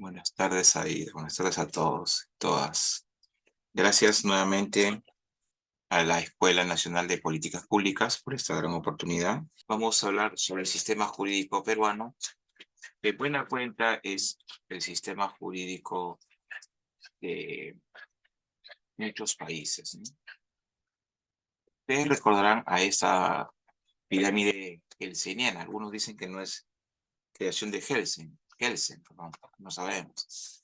Buenas tardes ahí, buenas tardes a todos y todas. Gracias nuevamente a la Escuela Nacional de Políticas Públicas por esta gran oportunidad. Vamos a hablar sobre el sistema jurídico peruano. De buena cuenta es el sistema jurídico de muchos países, ¿no? Ustedes recordarán a esta pirámide kelseniana. Algunos dicen que no es creación de Kelsen, perdón, no sabemos.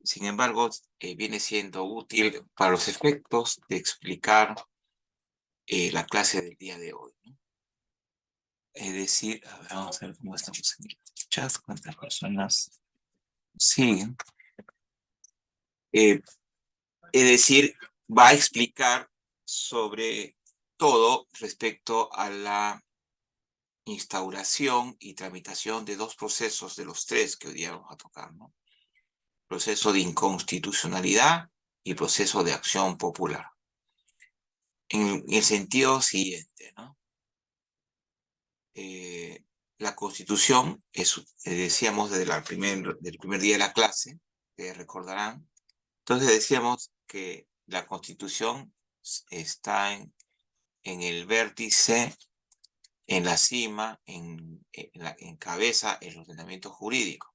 Sin embargo, viene siendo útil para los efectos de explicar la clase del día de hoy, ¿no? Es decir, a ver, vamos a ver cómo estamos en el chat, cuántas personas siguen. Eh, es decir, va a explicar sobre todo respecto a la instauración y tramitación de dos procesos de los tres que hoy día vamos a tocar, ¿no? Proceso de inconstitucionalidad y proceso de acción popular. En el sentido siguiente, ¿no? La Constitución, decíamos desde del primer día de la clase, que recordarán. Entonces decíamos que la Constitución está en el vértice, en la cima, en cabeza el ordenamiento jurídico,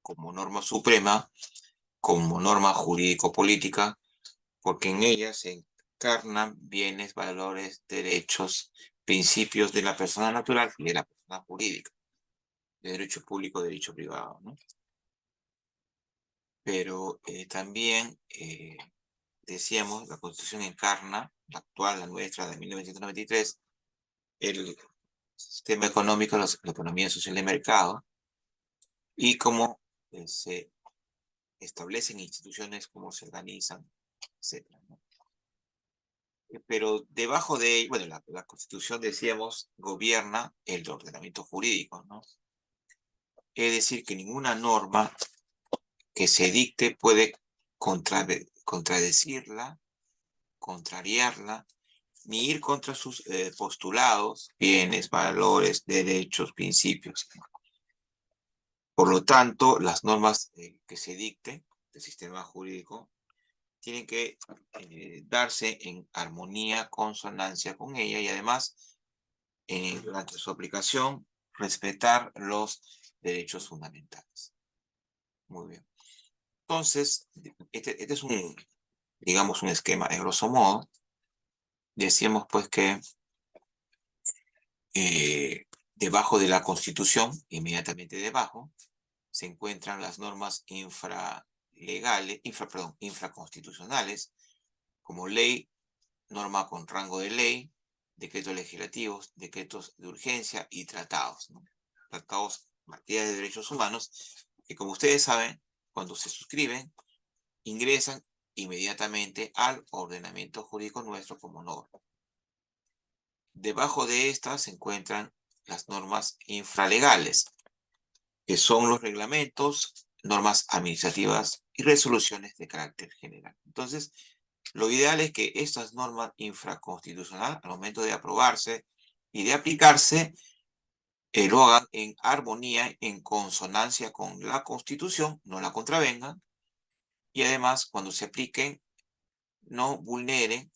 como norma suprema, como norma jurídico-política, porque en ella se encarnan bienes, valores, derechos, principios de la persona natural y de la persona jurídica, de derecho público, derecho privado, ¿no? Pero también decíamos, la Constitución encarna, la actual, la nuestra de 1993, el sistema económico, la economía social de mercado, y cómo se establecen instituciones, cómo se organizan, etcétera, ¿no? Pero debajo de, bueno, la Constitución, decíamos, gobierna el ordenamiento jurídico, ¿no? Es decir, que ninguna norma que se dicte puede contradecirla, contrariarla, ni ir contra sus postulados, bienes, valores, derechos, principios. Por lo tanto, las normas que se dicten del sistema jurídico tienen que darse en armonía, consonancia con ella y además, durante su aplicación, respetar los derechos fundamentales. Muy bien. Entonces, este es digamos, un esquema de grosso modo. Decíamos pues que debajo de la Constitución, inmediatamente debajo, se encuentran las normas infraconstitucionales, como ley, norma con rango de ley, decretos legislativos, decretos de urgencia y tratados, ¿no? Tratados en materia de derechos humanos, que como ustedes saben, cuando se suscriben, ingresan inmediatamente al ordenamiento jurídico nuestro como norma. Debajo de estas se encuentran las normas infralegales, que son los reglamentos, normas administrativas y resoluciones de carácter general. Entonces, lo ideal es que estas normas infraconstitucionales, al momento de aprobarse y de aplicarse, lo hagan en armonía, en consonancia con la Constitución, no la contravengan, y además, cuando se apliquen, no vulneren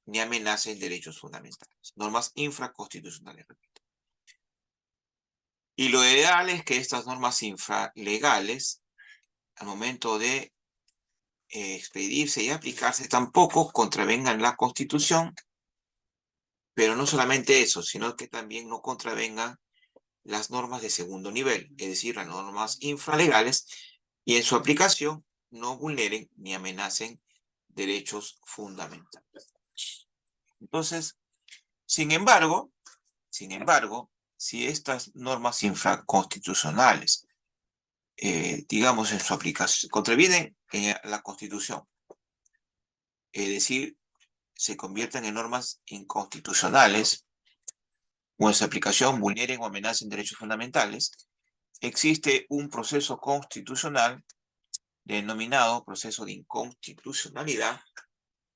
ni amenacen derechos fundamentales. Normas infraconstitucionales, repito. Y lo ideal es que estas normas infralegales, al momento de expedirse y aplicarse, tampoco contravengan la Constitución, pero no solamente eso, sino que también no contravengan las normas de segundo nivel, es decir, las normas infralegales, y en su aplicación no vulneren ni amenacen derechos fundamentales. Entonces, sin embargo, si estas normas infraconstitucionales, digamos, en su aplicación, contravienen en la Constitución, es decir, se convierten en normas inconstitucionales o en su aplicación vulneren o amenacen derechos fundamentales, existe un proceso constitucional denominado proceso de inconstitucionalidad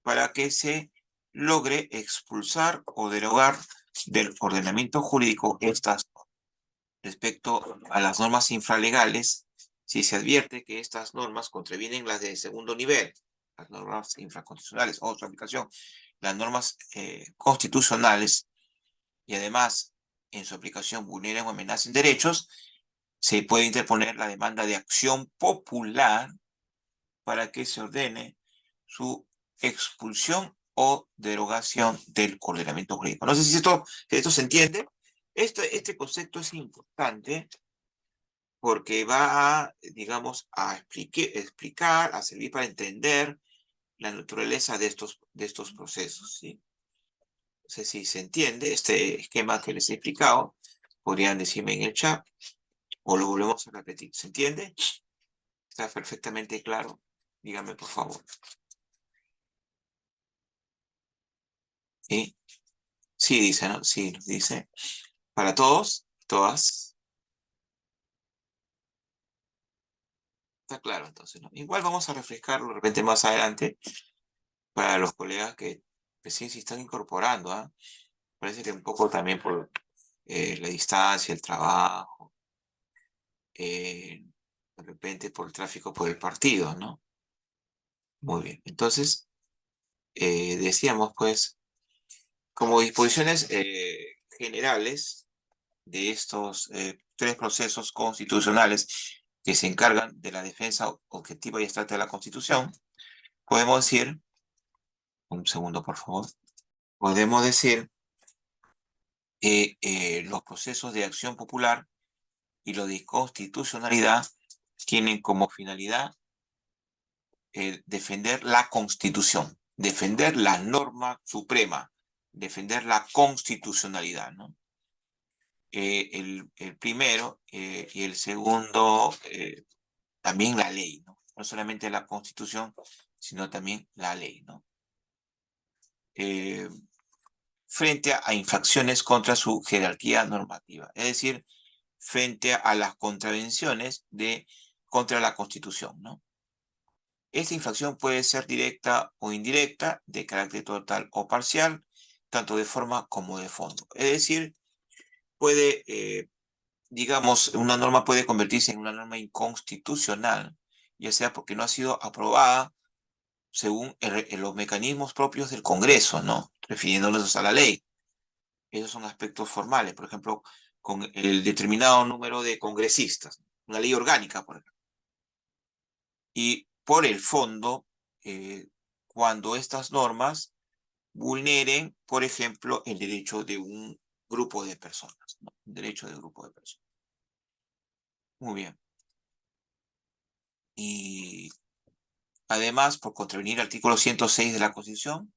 para que se logre expulsar o derogar del ordenamiento jurídico estas respecto a las normas infralegales si se advierte que estas normas contravienen las de segundo nivel, las normas infraconstitucionales o su aplicación, las normas constitucionales, y además en su aplicación vulneran o amenazan derechos, se puede interponer la demanda de acción popular para que se ordene su expulsión o derogación del ordenamiento jurídico. No sé si esto se entiende. Este concepto es importante porque va a, digamos, a explicar, a servir para entender la naturaleza de estos procesos, ¿sí? No sé si se entiende este esquema que les he explicado. Podrían decirme en el chat o lo volvemos a repetir. ¿Se entiende? ¿Está perfectamente claro? Dígame, por favor. ¿Sí? Sí, dice, ¿no? Sí, nos dice. Para todos, todas. Está claro, entonces, ¿no? Igual vamos a refrescarlo de repente más adelante para los colegas que recién se están incorporando, ¿ah? Parece que un poco también por la distancia, el trabajo, de repente por el tráfico, por el partido, ¿no? Muy bien. Entonces, decíamos, pues, como disposiciones generales de estos tres procesos constitucionales que se encargan de la defensa objetiva y abstracta de la Constitución, podemos decir, un segundo por favor, podemos decir que los procesos de acción popular y los de constitucionalidad tienen como finalidad defender la Constitución, defender la norma suprema, defender la constitucionalidad, ¿no? El primero y el segundo, también la ley, ¿no? No solamente la Constitución, sino también la ley, ¿no? Frente a infracciones contra su jerarquía normativa, es decir, frente a las contravenciones contra la Constitución, ¿no? Esta infracción puede ser directa o indirecta, de carácter total o parcial, tanto de forma como de fondo. Es decir, puede, digamos, una norma puede convertirse en una norma inconstitucional, ya sea porque no ha sido aprobada según los mecanismos propios del Congreso, ¿no? Refiriéndonos a la ley. Esos son aspectos formales, por ejemplo, con el determinado número de congresistas, una ley orgánica, por ejemplo. Y por el fondo, cuando estas normas vulneren, por ejemplo, el derecho de un grupo de personas, ¿no? El derecho de un grupo de personas. Muy bien. Y además, por contravenir el artículo 106 de la Constitución,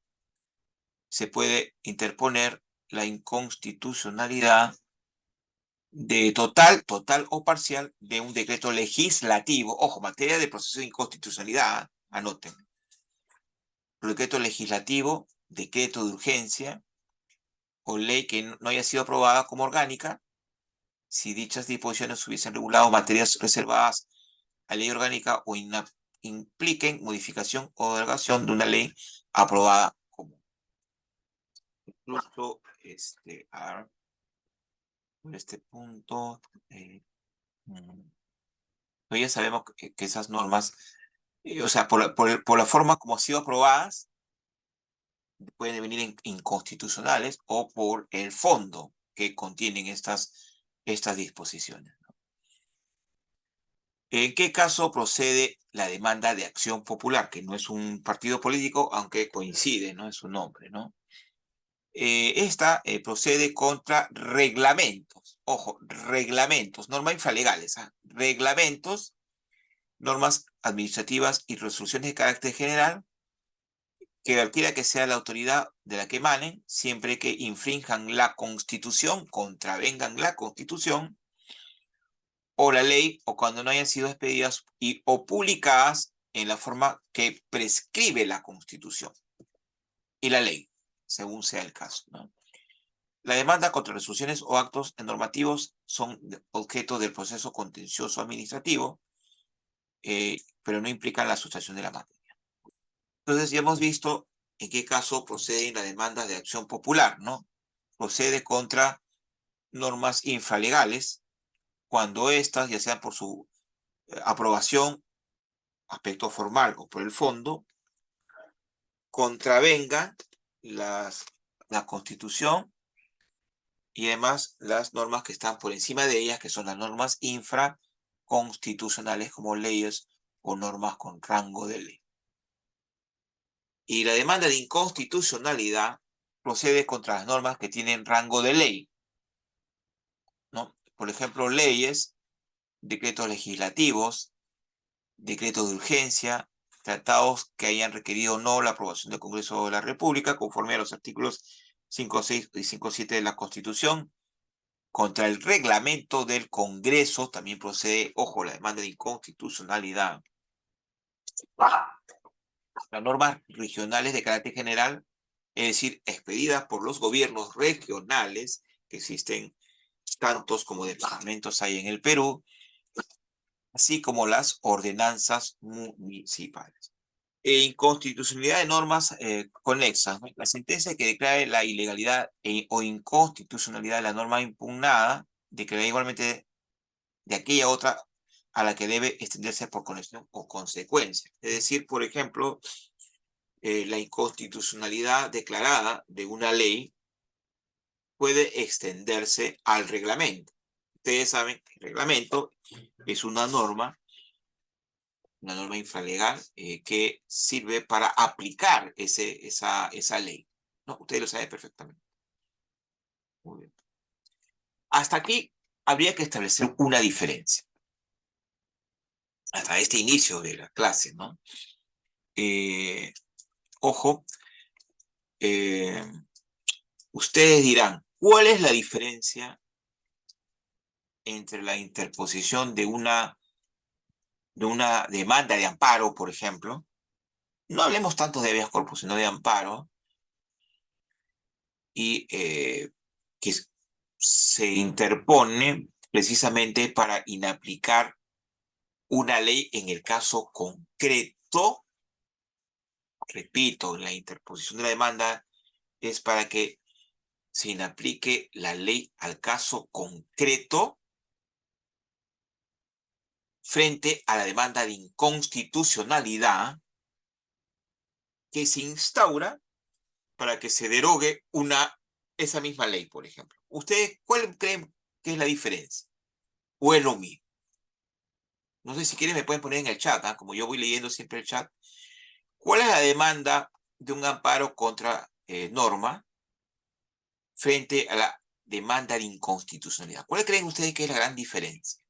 se puede interponer la inconstitucionalidad de total o parcial de un decreto legislativo. Ojo, materia de proceso de inconstitucionalidad, anoten. Decreto legislativo, decreto de urgencia o ley que no haya sido aprobada como orgánica, si dichas disposiciones hubiesen regulado materias reservadas a ley orgánica o impliquen modificación o derogación de una ley aprobada común. Incluso, por este punto, ya sabemos que esas normas, o sea, por la forma como han sido aprobadas, pueden venir inconstitucionales o por el fondo que contienen estas disposiciones. ¿En qué caso procede la demanda de acción popular? Que no es un partido político, aunque coincide, ¿no? Es su nombre, ¿no? Esta procede contra reglamentos. Ojo, reglamentos, normas infralegales, ¿ah? Reglamentos, normas administrativas y resoluciones de carácter general, que cualquiera que sea la autoridad de la que emanen, siempre que infrinjan la Constitución, contravengan la Constitución, o la ley, o cuando no hayan sido expedidas o publicadas en la forma que prescribe la Constitución y la ley, según sea el caso, ¿no? La demanda contra resoluciones o actos normativos son objeto del proceso contencioso administrativo, pero no implican la sustracción de la materia. Entonces ya hemos visto en qué caso proceden las demandas de acción popular, ¿no? Procede contra normas infralegales cuando éstas, ya sean por su aprobación, aspecto formal o por el fondo, contravenga la Constitución y además las normas que están por encima de ellas, que son las normas infraconstitucionales como leyes o normas con rango de ley. Y la demanda de inconstitucionalidad procede contra las normas que tienen rango de ley, ¿no? Por ejemplo, leyes, decretos legislativos, decretos de urgencia, tratados que hayan requerido o no la aprobación del Congreso de la República, conforme a los artículos 5.6 y 5.7 de la Constitución. Contra el reglamento del Congreso también procede, ojo, la demanda de inconstitucionalidad. Las normas regionales de carácter general, es decir, expedidas por los gobiernos regionales, que existen tantos como departamentos hay en el Perú, así como las ordenanzas municipales. Inconstitucionalidad de normas conexas, ¿no? La sentencia que declare la ilegalidad o inconstitucionalidad de la norma impugnada declara igualmente de aquella otra a la que debe extenderse por conexión o consecuencia. Es decir, por ejemplo, la inconstitucionalidad declarada de una ley puede extenderse al reglamento. Ustedes saben que el reglamento es una norma infralegal que sirve para aplicar esa ley. ¿No? Ustedes lo saben perfectamente. Muy bien. Hasta aquí habría que establecer una diferencia. Hasta este inicio de la clase, ¿no? Ojo, ustedes dirán, ¿cuál es la diferencia entre la interposición de una demanda de amparo, por ejemplo? No hablemos tanto de habeas corpus, sino de amparo, y que se interpone precisamente para inaplicar una ley en el caso concreto. Repito, la interposición de la demanda es para que se inaplique la ley al caso concreto frente a la demanda de inconstitucionalidad que se instaura para que se derogue esa misma ley, por ejemplo. ¿Ustedes cuál creen que es la diferencia? ¿O es lo mismo? No sé si quieren me pueden poner en el chat, como yo voy leyendo siempre el chat. ¿Cuál es la demanda de un amparo contra norma frente a la demanda de inconstitucionalidad? ¿Cuál creen ustedes que es la gran diferencia?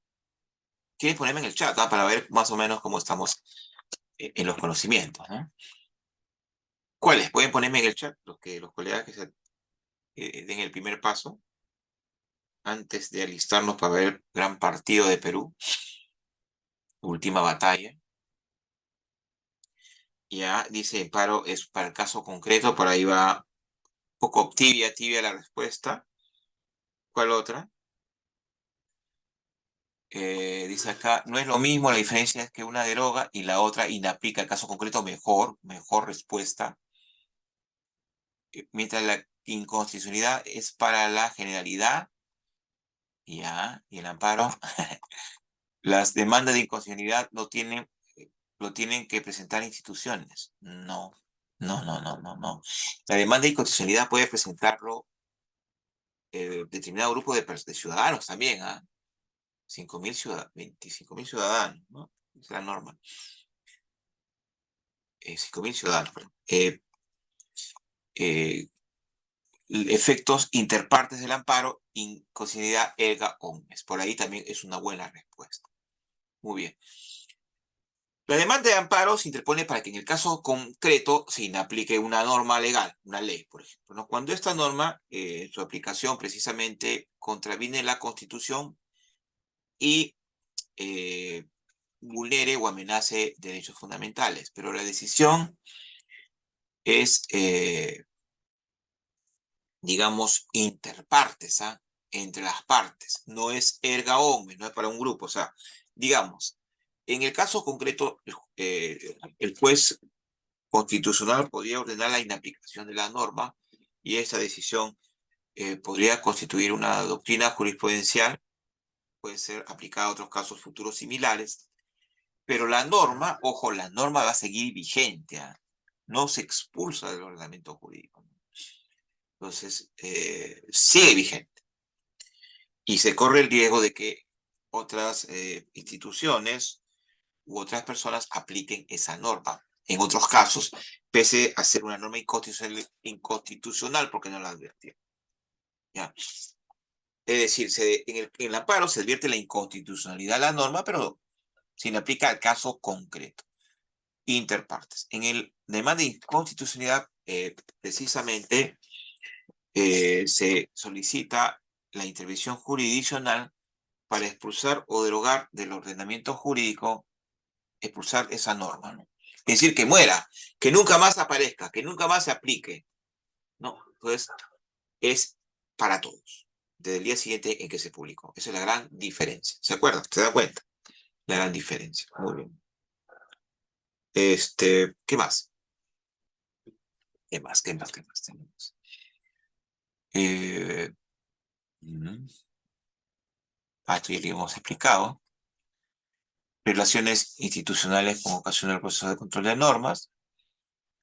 Quieren ponerme en el chat para ver más o menos cómo estamos en los conocimientos, ¿no? ¿Cuáles? Pueden ponerme en el chat los colegas que se den el primer paso antes de alistarnos para ver el gran partido de Perú, última batalla. Ya dice amparo es para el caso concreto, por ahí va un poco tibia la respuesta. ¿Cuál otra? Dice acá, no es lo mismo, la diferencia es que una deroga y la otra inaplica el caso concreto, mejor respuesta. Mientras la inconstitucionalidad es para la generalidad, ya, y el amparo, las demandas de inconstitucionalidad lo tienen que presentar instituciones. No. La demanda de inconstitucionalidad puede presentarlo determinado grupo de ciudadanos también, 5.000 ciudadanos, 25.000 ciudadanos, ¿no? Es la norma. 5.000 ciudadanos, perdón. Efectos interpartes del amparo, inconstitucionalidad erga omnes. Por ahí también es una buena respuesta. Muy bien. La demanda de amparo se interpone para que en el caso concreto se inaplique una norma legal, una ley, por ejemplo, ¿no? Cuando esta norma, su aplicación precisamente contraviene la Constitución y vulnere o amenace derechos fundamentales. Pero la decisión es, digamos, interpartes, entre las partes. No es erga omnes, no es para un grupo. O sea, digamos, en el caso concreto, el juez constitucional podría ordenar la inaplicación de la norma y esta decisión podría constituir una doctrina jurisprudencial, puede ser aplicada a otros casos futuros similares, Pero la norma, ojo, la norma va a seguir vigente, ¿ah? No se expulsa del ordenamiento jurídico. Entonces, sigue vigente. Y se corre el riesgo de que otras instituciones u otras personas apliquen esa norma. En otros casos, pese a ser una norma inconstitucional porque no la advirtieron. ¿Ya? Es decir, en el amparo se advierte la inconstitucionalidad de la norma, pero se le aplica al caso concreto. Interpartes. En el demanda de inconstitucionalidad, precisamente, se solicita la intervención jurisdiccional para expulsar o derogar del ordenamiento jurídico, expulsar esa norma, ¿no? Es decir, que muera, que nunca más aparezca, que nunca más se aplique, ¿no? Entonces, es para todos, desde el día siguiente en que se publicó. Esa es la gran diferencia. ¿Se acuerdan? ¿Se dan cuenta? La gran diferencia. Muy bien. ¿Qué más? ¿Qué más? ¿Qué más? ¿Qué más tenemos? Esto ya lo hemos explicado. Relaciones institucionales con ocasión del proceso de control de normas.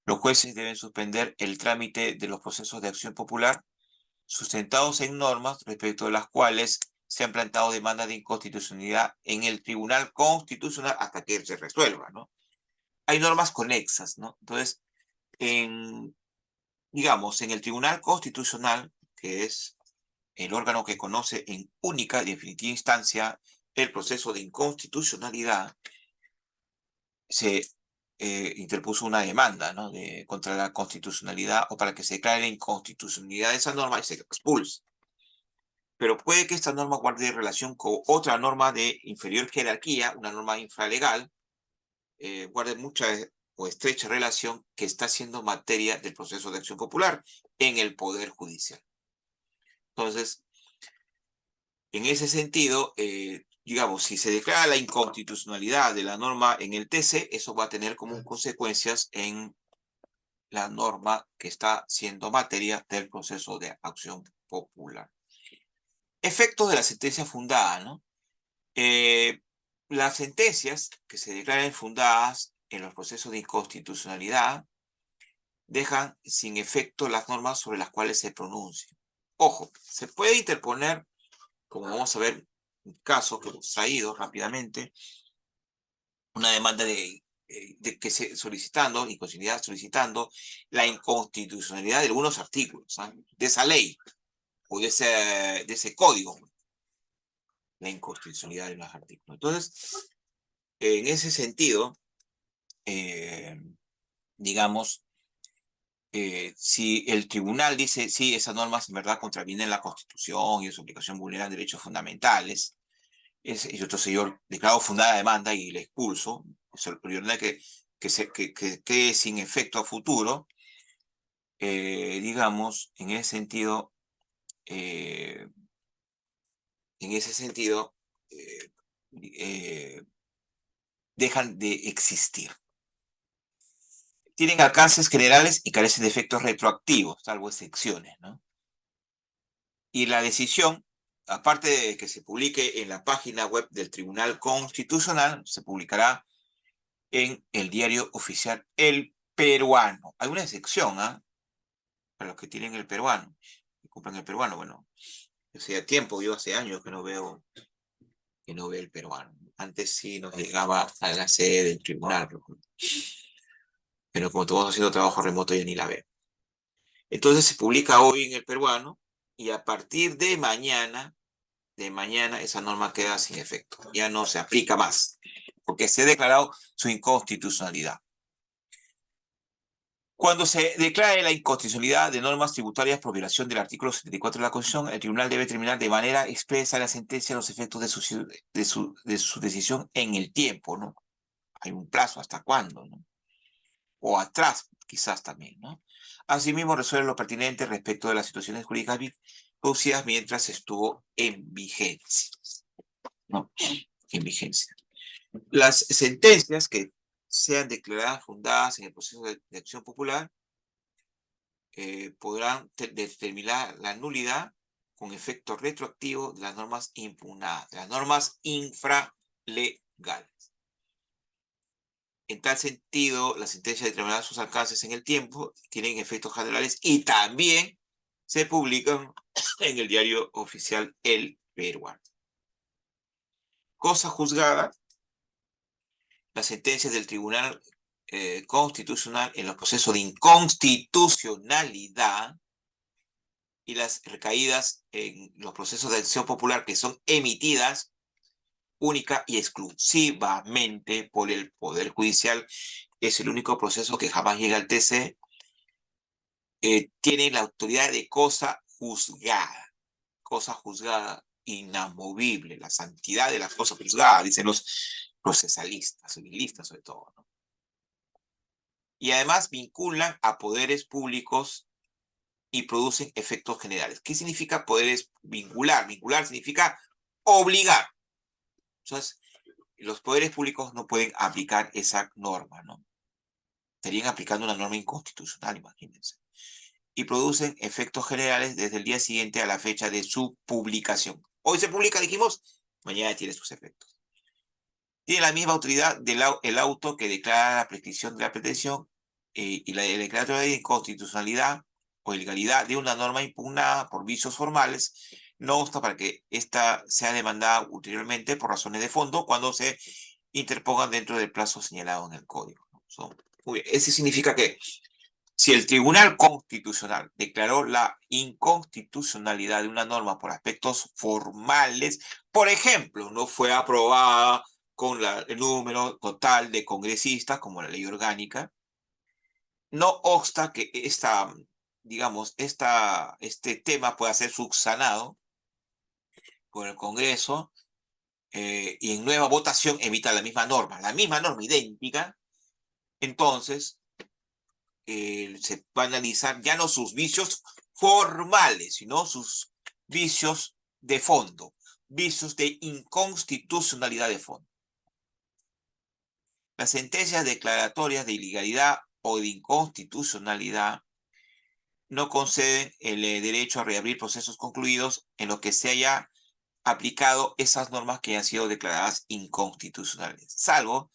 Los jueces deben suspender el trámite de los procesos de acción popular sustentados en normas respecto de las cuales se han plantado demandas de inconstitucionalidad en el Tribunal Constitucional hasta que se resuelva, ¿no? Hay normas conexas, ¿no? Entonces, digamos, en el Tribunal Constitucional, que es el órgano que conoce en única y definitiva instancia el proceso de inconstitucionalidad, se interpuso una demanda, ¿no? Contra la constitucionalidad o para que se declare la inconstitucionalidad de esa norma y se expulse. Pero puede que esta norma guarde relación con otra norma de inferior jerarquía, una norma infralegal, guarde mucha o estrecha relación que está siendo materia del proceso de acción popular en el Poder Judicial. Entonces, en ese sentido, digamos, si se declara la inconstitucionalidad de la norma en el TC, eso va a tener como consecuencias en la norma que está siendo materia del proceso de acción popular. Efectos de la sentencia fundada, ¿no? Las sentencias que se declaren fundadas en los procesos de inconstitucionalidad dejan sin efecto las normas sobre las cuales se pronuncia. Ojo, se puede interponer, como vamos a ver un caso que hemos traído rápidamente, una demanda que se solicitando, inconstitucionalidad solicitando la inconstitucionalidad de algunos artículos, ¿sabes? De esa ley o de ese código, la inconstitucionalidad de los artículos. Entonces, en ese sentido, digamos, si el tribunal dice, sí, esas normas en verdad contravienen la Constitución y en su aplicación vulneran derechos fundamentales, y entonces yo declaro fundada la demanda y le expulso, el ordena que quede sin efecto a futuro, digamos, eh, en ese sentido, eh, eh, dejan de existir. Tienen alcances generales y carecen de efectos retroactivos, salvo excepciones, ¿no? Y la decisión, aparte de que se publique en la página web del Tribunal Constitucional, se publicará en el diario oficial El Peruano. Hay una excepción, ¿ah? Para los que tienen el peruano, que compran el peruano, bueno, hace tiempo, yo hace años que no veo el peruano. Antes sí nos llegaba a la sede del tribunal, pero como estamos haciendo trabajo remoto ya ni la veo. Entonces se publica hoy en el peruano y a partir de mañana esa norma queda sin efecto. Ya no se aplica más, porque se ha declarado su inconstitucionalidad. Cuando se declare la inconstitucionalidad de normas tributarias por violación del artículo 74 de la Constitución, el tribunal debe terminar de manera expresa la sentencia los efectos de su decisión en el tiempo, ¿no? Hay un plazo, ¿hasta cuándo, no? O atrás, quizás también, ¿no? Asimismo, resuelve lo pertinente respecto de las situaciones jurídicas producidas mientras estuvo en vigencia, ¿no? En vigencia. Las sentencias que sean declaradas fundadas en el proceso de acción popular podrán determinar la nulidad con efecto retroactivo de las normas impugnadas, de las normas infralegales. En tal sentido, las sentencias determinadas sus alcances en el tiempo tienen efectos generales y también se publican en el diario oficial El Peruano. Cosa juzgada, las sentencias del Tribunal Constitucional en los procesos de inconstitucionalidad y las recaídas en los procesos de acción popular que son emitidas única y exclusivamente por el Poder Judicial, es el único proceso que jamás llega al TC, tiene la autoridad de cosa juzgada, inamovible, la santidad de la cosa juzgada, dicen los procesalistas, civilistas sobre todo, ¿no? Y además vinculan a poderes públicos y producen efectos generales. ¿Qué significa poderes vincular? Vincular significa obligar. Entonces, los poderes públicos no pueden aplicar esa norma, ¿no? Estarían aplicando una norma inconstitucional, imagínense. Y producen efectos generales desde el día siguiente a la fecha de su publicación. Hoy se publica, dijimos, mañana tiene sus efectos. Tiene la misma autoridad el auto que declara la prescripción de la pretensión y la declaratoria de inconstitucionalidad o ilegalidad de una norma impugnada por vicios formales, no obsta para que ésta sea demandada ulteriormente por razones de fondo cuando se interpongan dentro del plazo señalado en el código. Muy bien. Eso significa que si el Tribunal Constitucional declaró la inconstitucionalidad de una norma por aspectos formales, por ejemplo, no fue aprobada con el número total de congresistas, como la ley orgánica, no obsta que este tema pueda ser subsanado por el Congreso y en nueva votación emita la misma norma idéntica, entonces se va a analizar ya no sus vicios formales, sino sus vicios de fondo, vicios de inconstitucionalidad de fondo. Las sentencias declaratorias de ilegalidad o de inconstitucionalidad no conceden el derecho a reabrir procesos concluidos en los que se haya aplicado esas normas que han sido declaradas inconstitucionales, salvo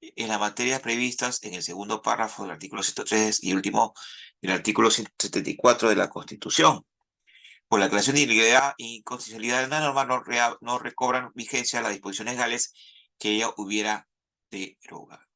en las materias previstas en el segundo párrafo del artículo 103 y último del artículo 174 de la Constitución. Por la creación de ilegalidad e inconstitucionalidad de una norma no recobran vigencia las disposiciones legales que ella hubiera derogado.